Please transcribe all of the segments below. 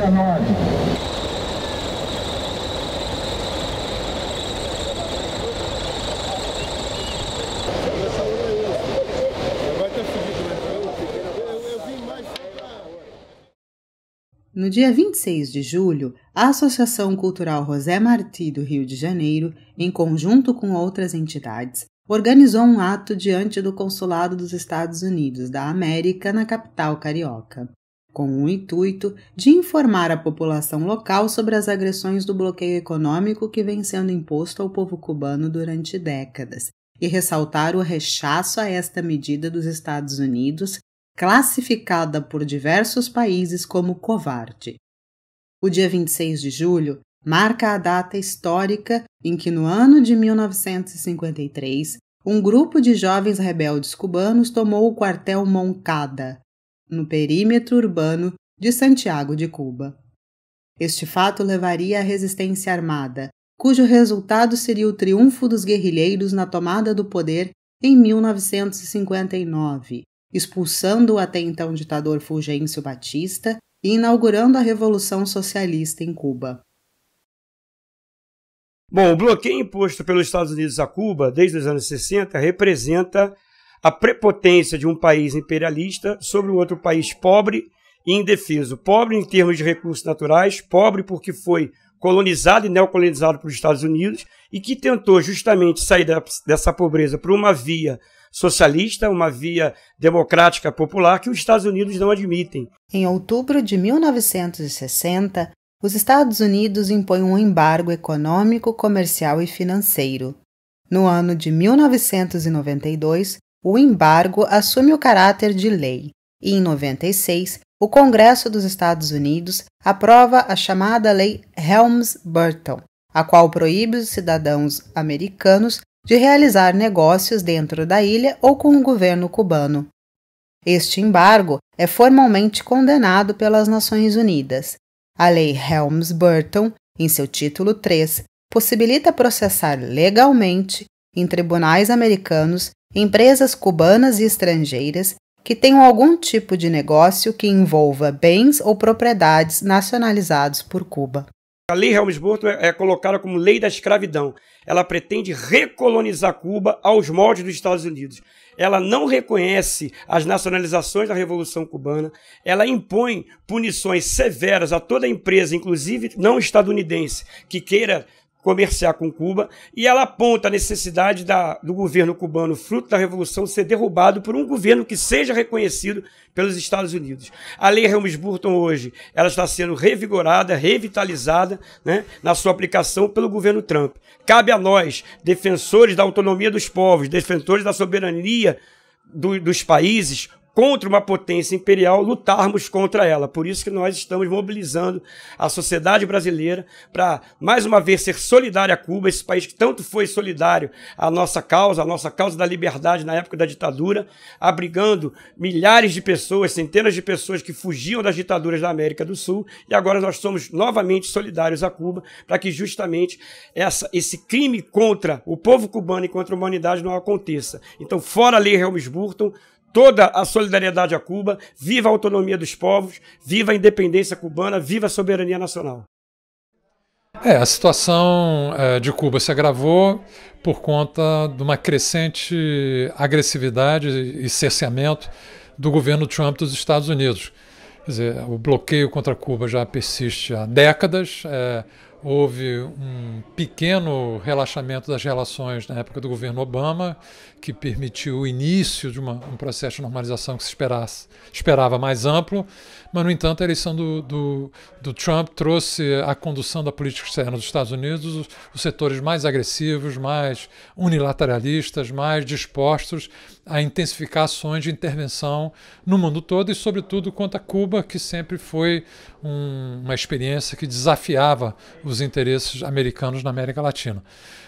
19. No dia 26 de julho, a Associação Cultural José Martí do Rio de Janeiro, em conjunto com outras entidades, organizou um ato diante do Consulado dos Estados Unidos da América na capital carioca, com o intuito de informar a população local sobre as agressões do bloqueio econômico que vem sendo imposto ao povo cubano durante décadas e ressaltar o rechaço a esta medida dos Estados Unidos, classificada por diversos países como covarde. O dia 26 de julho marca a data histórica em que, no ano de 1953, um grupo de jovens rebeldes cubanos tomou o quartel Moncada, no perímetro urbano de Santiago de Cuba. Este fato levaria à resistência armada, cujo resultado seria o triunfo dos guerrilheiros na tomada do poder em 1959, expulsando o até então ditador Fulgêncio Batista e inaugurando a Revolução Socialista em Cuba. Bom, o bloqueio imposto pelos Estados Unidos a Cuba desde os anos 60 representa a prepotência de um país imperialista sobre um outro país pobre e indefeso. Pobre em termos de recursos naturais, pobre porque foi colonizado e neocolonizado pelos Estados Unidos e que tentou justamente sair dessa pobreza por uma via socialista, uma via democrática popular que os Estados Unidos não admitem. Em outubro de 1960, os Estados Unidos impõem um embargo econômico, comercial e financeiro. No ano de 1992, o embargo assume o caráter de lei e, em 96, o Congresso dos Estados Unidos aprova a chamada Lei Helms-Burton, a qual proíbe os cidadãos americanos de realizar negócios dentro da ilha ou com o governo cubano. Este embargo é formalmente condenado pelas Nações Unidas. A Lei Helms-Burton, em seu título 3, possibilita processar legalmente, em tribunais americanos, empresas cubanas e estrangeiras que tenham algum tipo de negócio que envolva bens ou propriedades nacionalizados por Cuba. A Lei Helms-Burton é colocada como lei da escravidão. Ela pretende recolonizar Cuba aos moldes dos Estados Unidos. Ela não reconhece as nacionalizações da Revolução Cubana. Ela impõe punições severas a toda empresa, inclusive não estadunidense, que queira comerciar com Cuba, e ela aponta a necessidade do governo cubano, fruto da Revolução, ser derrubado por um governo que seja reconhecido pelos Estados Unidos. A Lei Helms-Burton hoje ela está sendo revigorada, revitalizada, né, na sua aplicação pelo governo Trump. Cabe a nós, defensores da autonomia dos povos, defensores da soberania dos países, contra uma potência imperial, lutarmos contra ela. Por isso que nós estamos mobilizando a sociedade brasileira para, mais uma vez, ser solidária a Cuba, esse país que tanto foi solidário à nossa causa da liberdade na época da ditadura, abrigando milhares de pessoas, centenas de pessoas que fugiam das ditaduras da América do Sul, e agora nós somos novamente solidários a Cuba para que justamente esse crime contra o povo cubano e contra a humanidade não aconteça. Então, fora a Lei Helms-Burton, toda a solidariedade a Cuba, viva a autonomia dos povos, viva a independência cubana, viva a soberania nacional. A situação de Cuba se agravou por conta de uma crescente agressividade e cerceamento do governo Trump dos Estados Unidos. Quer dizer, o bloqueio contra Cuba já persiste há décadas. Houve um pequeno relaxamento das relações na época do governo Obama, que permitiu o início de um processo de normalização que se esperava mais amplo, mas, no entanto, a eleição do Trump trouxe à condução da política externa dos Estados Unidos os setores mais agressivos, mais unilateralistas, mais dispostos a intensificar ações de intervenção no mundo todo e, sobretudo, contra Cuba, que sempre foi uma experiência que desafiava os interesses americanos na América Latina.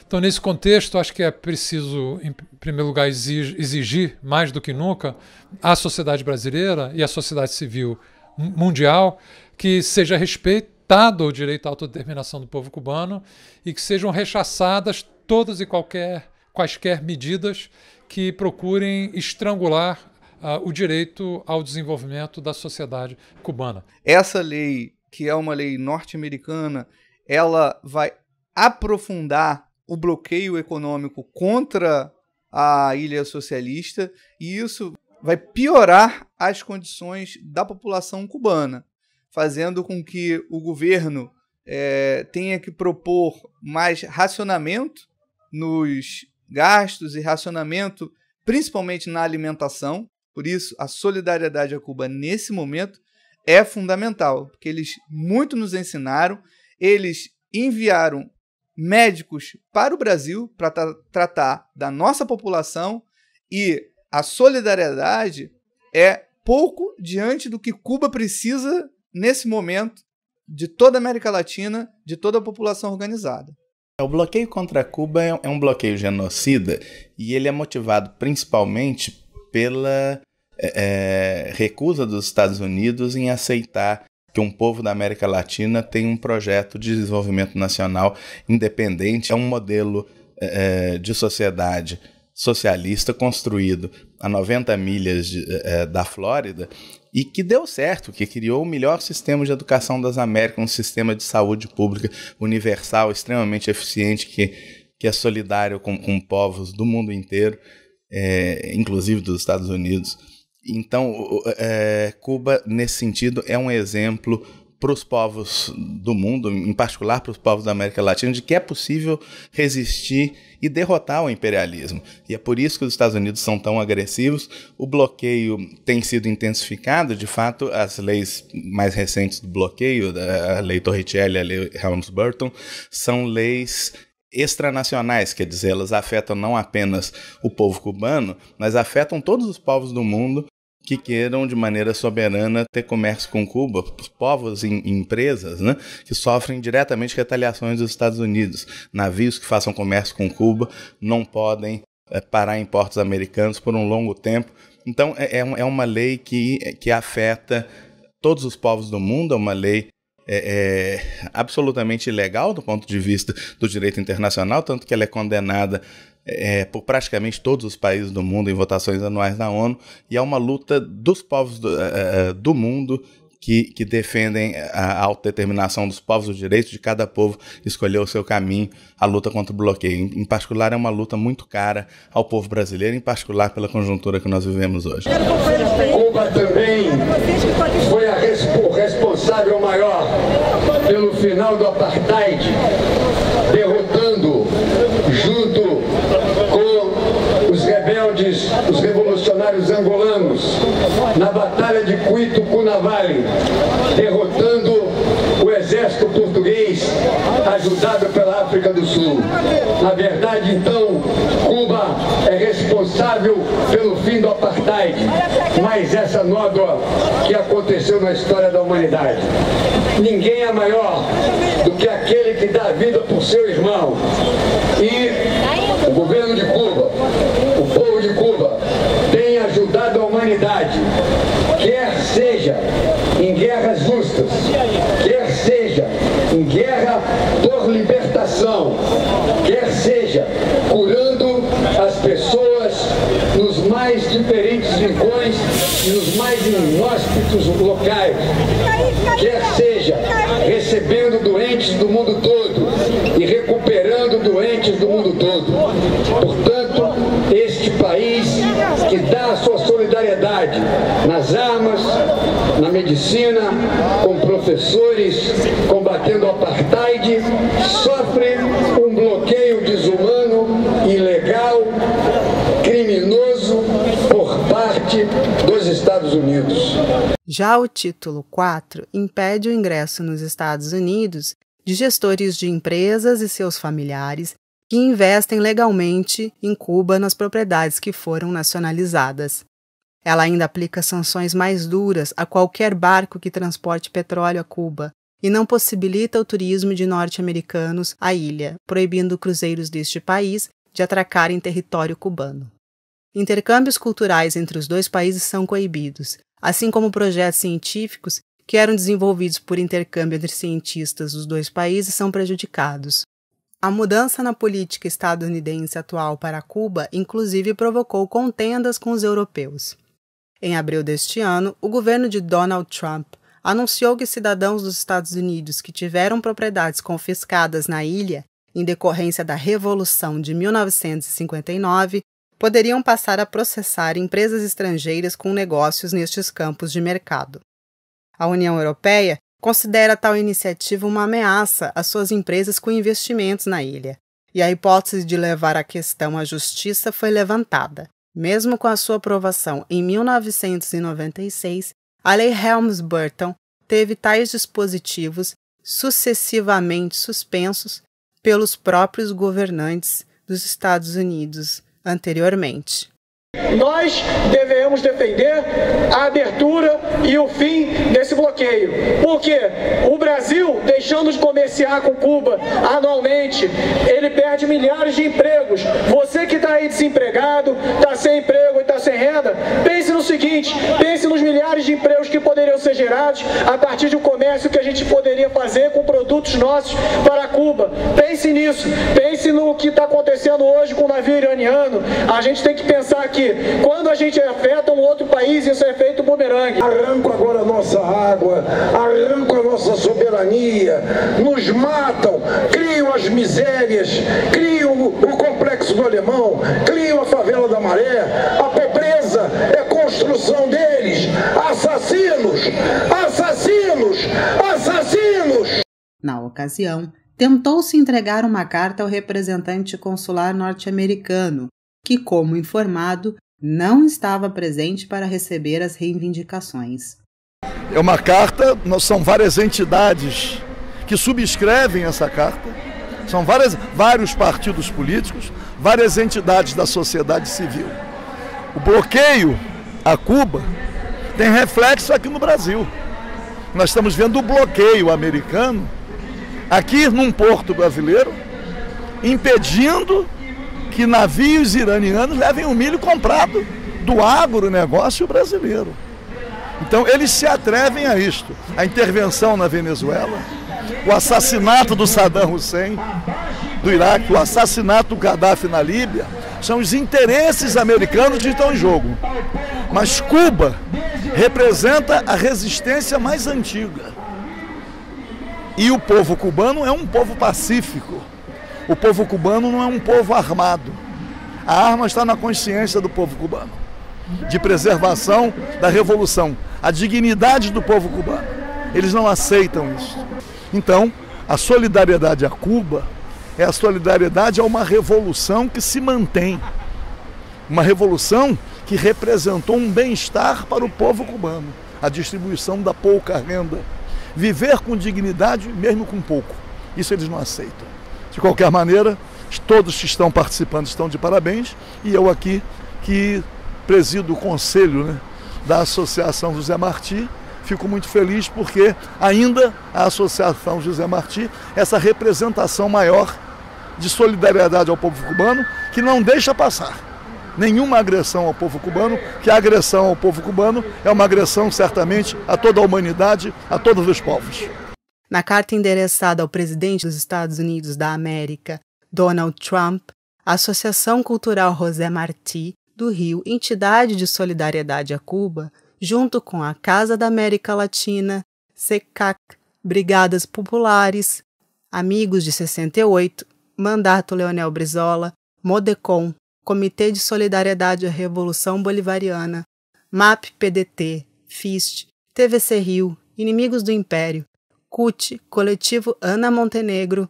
Então, nesse contexto, acho que é preciso, em primeiro lugar, exigir mais do que nunca à sociedade brasileira e à sociedade civil mundial que seja respeitado o direito à autodeterminação do povo cubano e que sejam rechaçadas todas e quaisquer medidas que procurem estrangular o direito ao desenvolvimento da sociedade cubana. Essa lei que é uma lei norte-americana, ela vai aprofundar o bloqueio econômico contra a ilha socialista, e isso vai piorar as condições da população cubana, fazendo com que o governo tenha que propor mais racionamento nos gastos e racionamento principalmente na alimentação. Por isso, a solidariedade a Cuba nesse momento é fundamental, porque eles muito nos ensinaram, eles enviaram médicos para o Brasil para tratar da nossa população, e a solidariedade é pouco diante do que Cuba precisa nesse momento de toda a América Latina, de toda a população organizada. O bloqueio contra Cuba é um bloqueio genocida, e ele é motivado principalmente pela recusa dos Estados Unidos em aceitar que um povo da América Latina tem um projeto de desenvolvimento nacional independente. É um modelo de sociedade socialista construído a 90 milhas da Flórida, e que deu certo, que criou o melhor sistema de educação das Américas, um sistema de saúde pública universal, extremamente eficiente, que é solidário com povos do mundo inteiro, inclusive dos Estados Unidos. Então, Cuba, nesse sentido, é um exemplo para os povos do mundo, em particular para os povos da América Latina, de que é possível resistir e derrotar o imperialismo. E é por isso que os Estados Unidos são tão agressivos. O bloqueio tem sido intensificado. De fato, as leis mais recentes do bloqueio, a lei Torricelli e a lei Helms-Burton, são leis extranacionais, quer dizer, elas afetam não apenas o povo cubano, mas afetam todos os povos do mundo que queiram de maneira soberana ter comércio com Cuba, os povos e empresas, né, que sofrem diretamente retaliações dos Estados Unidos. Navios que façam comércio com Cuba não podem parar em portos americanos por um longo tempo. Então é uma lei que afeta todos os povos do mundo, é uma lei absolutamente ilegal do ponto de vista do direito internacional, tanto que ela é condenada por praticamente todos os países do mundo em votações anuais na ONU, e é uma luta dos povos do mundo que defendem a autodeterminação dos povos, o direito de cada povo escolher o seu caminho, a luta contra o bloqueio. Em particular, é uma luta muito cara ao povo brasileiro, em particular pela conjuntura que nós vivemos hoje. Cuba também foi o responsável maior pelo final do apartheid, derrotando, junto com os rebeldes, os revolucionários angolanos, na Batalha de Cuito-Cunavale, derrotando o exército português, ajudado pela África do Sul. Na verdade, então, Cuba é responsável pelo fim do apartheid, mais essa nódoa que aconteceu na história da humanidade. Ninguém é maior do que aquele que dá a vida por seu irmão. E o governo de Cuba, o povo de Cuba, tem ajudado a humanidade, quer seja em guerras justas, quer seja em guerra por libertação, quer seja curando as pessoas nos mais diferentes rincões e nos mais inóspitos locais, quer seja recebendo doentes do mundo todo e recuperando doentes do mundo todo. Portanto, este país que dá a sua solidariedade nas armas, na medicina, com professores, combatendo o apartheid, sofre um bloqueio desumano, ilegal, criminoso por parte dos Estados Unidos. Já o título 4 impede o ingresso nos Estados Unidos de gestores de empresas e seus familiares que investem legalmente em Cuba nas propriedades que foram nacionalizadas. Ela ainda aplica sanções mais duras a qualquer barco que transporte petróleo a Cuba e não possibilita o turismo de norte-americanos à ilha, proibindo cruzeiros deste país de atracar em território cubano. Intercâmbios culturais entre os dois países são coibidos, assim como projetos científicos que eram desenvolvidos por intercâmbio entre cientistas dos dois países são prejudicados. A mudança na política estadunidense atual para Cuba, inclusive, provocou contendas com os europeus. Em abril deste ano, o governo de Donald Trump anunciou que cidadãos dos Estados Unidos que tiveram propriedades confiscadas na ilha em decorrência da Revolução de 1959 poderiam passar a processar empresas estrangeiras com negócios nestes campos de mercado. A União Europeia considera tal iniciativa uma ameaça às suas empresas com investimentos na ilha, e a hipótese de levar a questão à justiça foi levantada. Mesmo com a sua aprovação em 1996, a Lei Helms-Burton teve tais dispositivos sucessivamente suspensos pelos próprios governantes dos Estados Unidos anteriormente. Nós devemos defender a abertura e o fim desse bloqueio, porque o Brasil, deixando de comerciar com Cuba anualmente, ele perde milhares de empregos. Você que está aí desempregado, está sem emprego e está sem renda, pense no seguinte, pense nos milhares de empregos que poderiam ser gerados a partir de um comércio que a gente poderia fazer com produtos nossos para Cuba. Pense nisso, pense no que está acontecendo hoje com o navio iraniano. A gente tem que pensar que quando a gente afeta um outro país, isso é feito bumerangue. Arrancam agora a nossa água, arrancam a nossa soberania, nos matam, criam as misérias, criam o complexo do Alemão, criam a favela da Maré, a pobreza é construção deles. Assassinos! Assassinos! Assassinos! Na ocasião, tentou-se entregar uma carta ao representante consular norte-americano, que, como informado, não estava presente para receber as reivindicações. É uma carta, são várias entidades que subscrevem essa carta, são vários partidos políticos, várias entidades da sociedade civil. O bloqueio a Cuba tem reflexo aqui no Brasil. Nós estamos vendo o bloqueio americano aqui num porto brasileiro, impedindo que navios iranianos levem o milho comprado do agronegócio brasileiro. Então eles se atrevem a isto. A intervenção na Venezuela, o assassinato do Saddam Hussein do Iraque, o assassinato do Gaddafi na Líbia, são os interesses americanos que estão em jogo. Mas Cuba representa a resistência mais antiga. E o povo cubano é um povo pacífico. O povo cubano não é um povo armado. A arma está na consciência do povo cubano, de preservação da revolução, a dignidade do povo cubano. Eles não aceitam isso. Então, a solidariedade a Cuba é a solidariedade a uma revolução que se mantém. Uma revolução que representou um bem-estar para o povo cubano, a distribuição da pouca renda, viver com dignidade mesmo com pouco. Isso eles não aceitam. De qualquer maneira, todos que estão participando estão de parabéns, e eu aqui, que presido o conselho, da Associação José Marti, fico muito feliz porque ainda a Associação José Marti, essa representação maior de solidariedade ao povo cubano, que não deixa passar nenhuma agressão ao povo cubano, que a agressão ao povo cubano é uma agressão certamente a toda a humanidade, a todos os povos. Na carta endereçada ao presidente dos Estados Unidos da América, Donald Trump, a Associação Cultural José Marti, do Rio, entidade de solidariedade a Cuba, junto com a Casa da América Latina, SECAC, Brigadas Populares, Amigos de 68, Mandato Leonel Brizola, MODECOM, Comitê de Solidariedade à Revolução Bolivariana, MAP-PDT, FIST, TVC Rio, Inimigos do Império, CUT, Coletivo Ana Montenegro,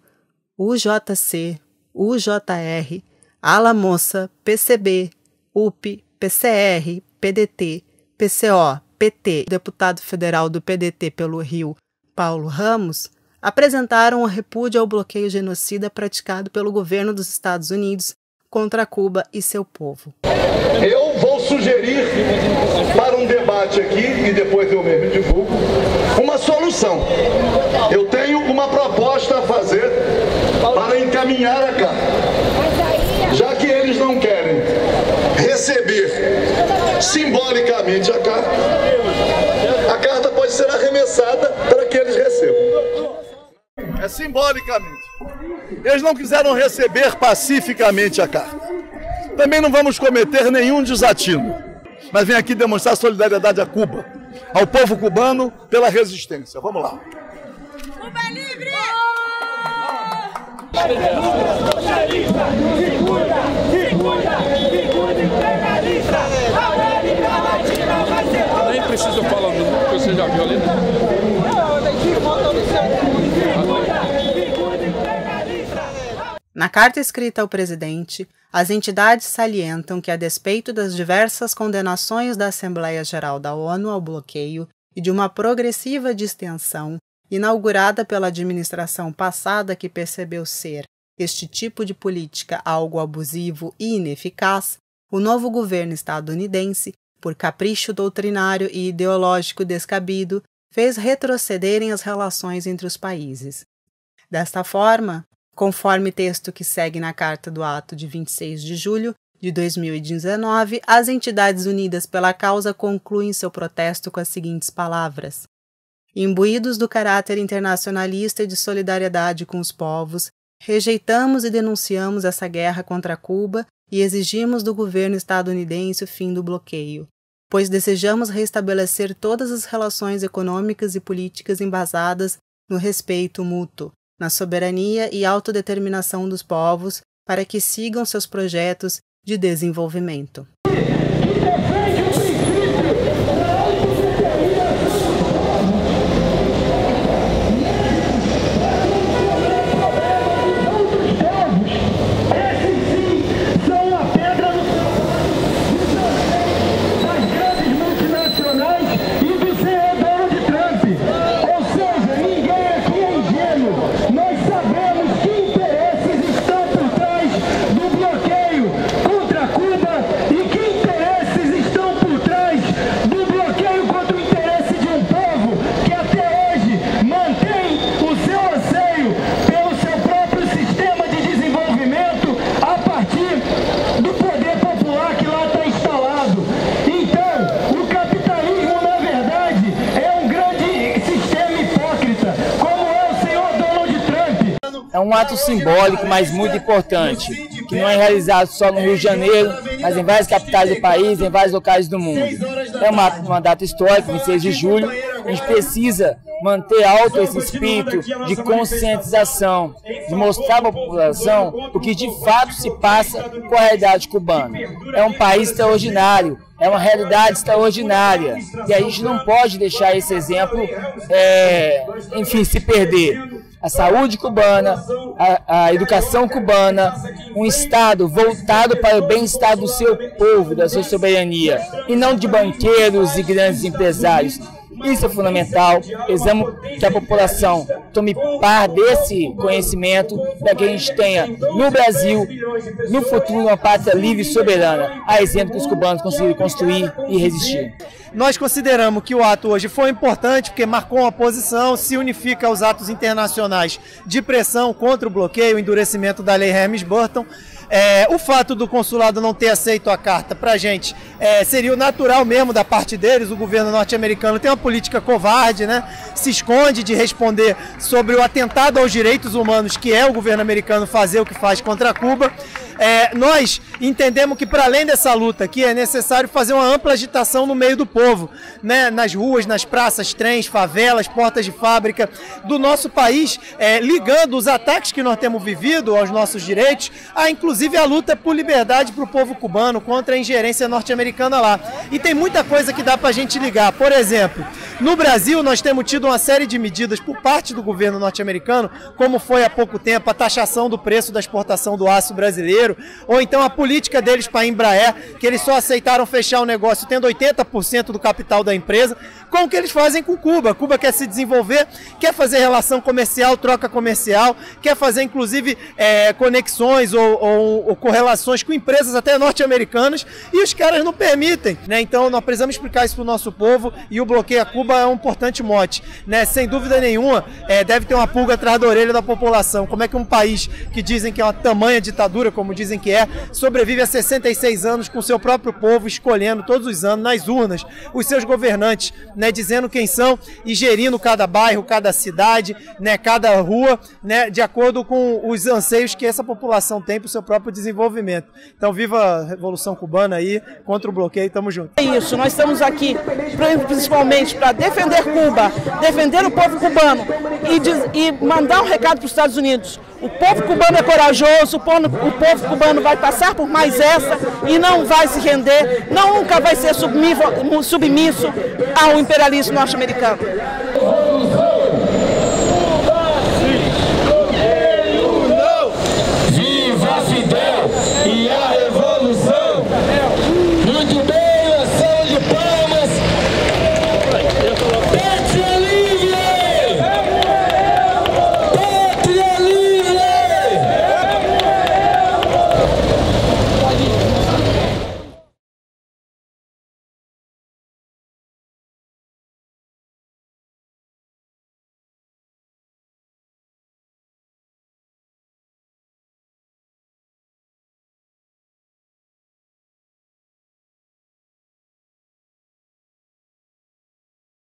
UJC, UJR, Ala Moça, PCB, UP, PCR, PDT, PCO, PT, deputado federal do PDT pelo Rio, Paulo Ramos, apresentaram o repúdio ao bloqueio genocida praticado pelo governo dos Estados Unidos contra Cuba e seu povo. Eu vou sugerir para um debate aqui, e depois eu mesmo divulgo, uma solução. Eu tenho uma proposta a fazer para encaminhar a carta. Já que eles não querem receber simbolicamente a carta pode ser arremessada para que eles recebam. É simbolicamente. Eles não quiseram receber pacificamente a carta. Também não vamos cometer nenhum desatino, mas vem aqui demonstrar solidariedade a Cuba. ao povo cubano pela resistência. Vamos lá. Cuba livre! Nem preciso falar o número, porque você já viu ali. Na carta escrita ao presidente, as entidades salientam que, a despeito das diversas condenações da Assembleia Geral da ONU ao bloqueio e de uma progressiva distensão, inaugurada pela administração passada que percebeu ser este tipo de política algo abusivo e ineficaz, o novo governo estadunidense, por capricho doutrinário e ideológico descabido, fez retrocederem as relações entre os países. Desta forma, conforme texto que segue na Carta do Ato de 26 de julho de 2019, as entidades unidas pela causa concluem seu protesto com as seguintes palavras: imbuídos do caráter internacionalista e de solidariedade com os povos, rejeitamos e denunciamos essa guerra contra Cuba e exigimos do governo estadunidense o fim do bloqueio, pois desejamos restabelecer todas as relações econômicas e políticas embasadas no respeito mútuo, na soberania e autodeterminação dos povos para que sigam seus projetos de desenvolvimento. É um ato simbólico, mas muito importante, que não é realizado só no Rio de Janeiro, mas em várias capitais do país, em vários locais do mundo. É uma data histórica, 26 de julho, a gente precisa manter alto esse espírito de conscientização, de mostrar à população o que de fato se passa com a realidade cubana. É um país extraordinário, é uma realidade extraordinária, e a gente não pode deixar esse exemplo, se perder. A saúde cubana, a educação cubana, um Estado voltado para o bem-estar do seu povo, da sua soberania, e não de banqueiros e grandes empresários. Isso é fundamental. Precisamos que a população tome par desse conhecimento para que a gente tenha no Brasil, no futuro, uma pátria livre e soberana, a exemplo que os cubanos conseguiram construir e resistir. Nós consideramos que o ato hoje foi importante porque marcou uma posição, se unifica aos atos internacionais de pressão contra o bloqueio, o endurecimento da lei Helms-Burton. O fato do consulado não ter aceito a carta para a gente seria o natural mesmo da parte deles. O governo norte-americano tem uma política covarde, né? Se esconde de responder sobre o atentado aos direitos humanos que é o governo americano fazer o que faz contra Cuba. Nós entendemos que, para além dessa luta aqui, é necessário fazer uma ampla agitação no meio do povo, né? Nas ruas, nas praças, trens, favelas, portas de fábrica do nosso país, ligando os ataques que nós temos vivido aos nossos direitos, inclusive a luta por liberdade para o povo cubano contra a ingerência norte-americana lá. E tem muita coisa que dá para a gente ligar. Por exemplo, no Brasil nós temos tido uma série de medidas por parte do governo norte-americano, como foi há pouco tempo a taxação do preço da exportação do aço brasileiro, ou então a política deles para a Embraer, que eles só aceitaram fechar o negócio tendo 80% do capital da empresa, com o que eles fazem com Cuba. Cuba quer se desenvolver, quer fazer relação comercial, troca comercial, quer fazer inclusive conexões ou correlações com empresas até norte-americanas, e os caras não permitem, né? Então nós precisamos explicar isso para o nosso povo, e o bloqueio a Cuba é um importante mote, né? Sem dúvida nenhuma, deve ter uma pulga atrás da orelha da população. Como é que um país que dizem que é uma tamanha ditadura, como dizem que sobrevive há 66 anos com seu próprio povo escolhendo todos os anos nas urnas os seus governantes, né, dizendo quem são e gerindo cada bairro, cada cidade, né, cada rua, né, de acordo com os anseios que essa população tem para o seu próprio desenvolvimento. Então, viva a Revolução Cubana aí, contra o bloqueio, tamo junto. É isso, nós estamos aqui principalmente para defender Cuba, defender o povo cubano e mandar um recado para os Estados Unidos. O povo cubano é corajoso, o povo cubano vai passar por mais essa e não vai se render, nunca vai ser submisso ao imperialismo norte-americano.